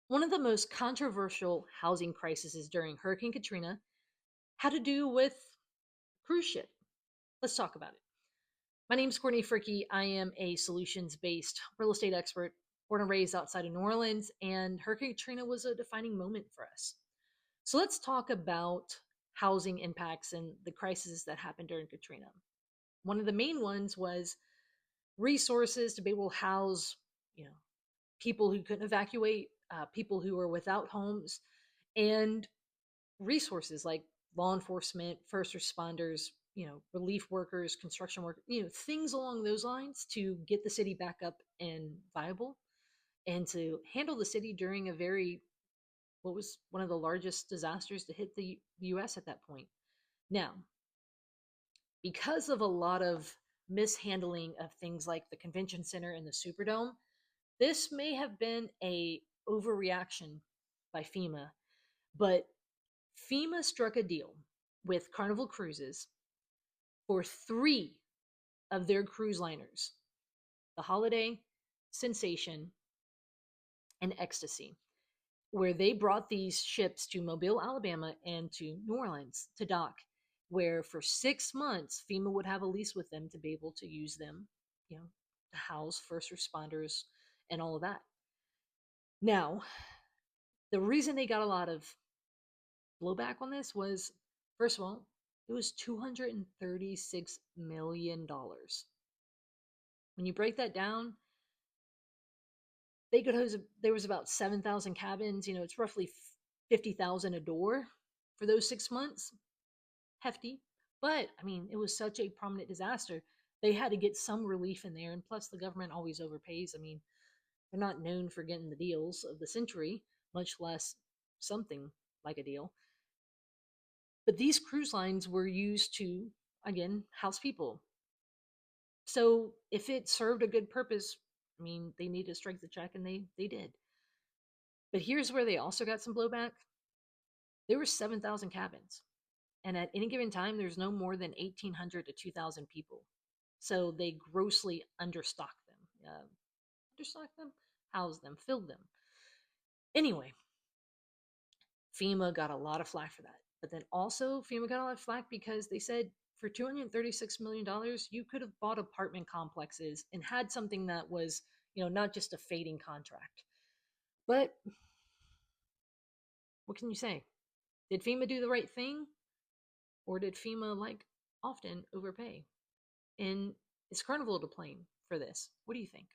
One of the most controversial housing crises during Hurricane Katrina had to do with cruise ship. Let's talk about it. My name is Courtney Fricky. I am a solutions based real estate expert, born and raised outside of New Orleans, and Hurricane Katrina was a defining moment for us. So let's talk about housing impacts and the crises that happened during Katrina. One of the main ones was resources to be able to house, you know, people who couldn't evacuate, people who were without homes, and resources like law enforcement, first responders, relief workers, construction workers, things along those lines to get the city back up and viable and to handle the city during a very, what was one of the largest disasters to hit the US at that point. Now, because of a lot of mishandling of things like the convention center and the Superdome, this may have been a overreaction by FEMA, but FEMA struck a deal with Carnival Cruises for three of their cruise liners: the Holiday, Sensation, and Ecstasy, where they brought these ships to Mobile, Alabama, and to New Orleans to dock, where for 6 months FEMA would have a lease with them to be able to use them, to house first responders and all of that. Now, the reason they got a lot of blowback on this was, first of all, it was $236 million. When you break that down, there was about 7,000 cabins. It's roughly 50,000 a door for those 6 months. Hefty. But, I mean, it was such a prominent disaster. They had to get some relief in there. And plus, the government always overpays. I mean, they're not known for getting the deals of the century, much less something like a deal. But these cruise lines were used to, again, house people. So if it served a good purpose, I mean, they need to strike the check, and they did. But here's where they also got some blowback. There were 7,000 cabins, and at any given time, there's no more than 1,800 to 2,000 people. So they grossly understocked them. Understocked them, housed them, filled them. Anyway, FEMA got a lot of flack for that. But then also, FEMA got a lot of flack because they said for $236 million, you could have bought apartment complexes and had something that was, not just a fading contract. But what can you say? Did FEMA do the right thing? Or did FEMA, like often, overpay? And is Carnival to blame for this? What do you think?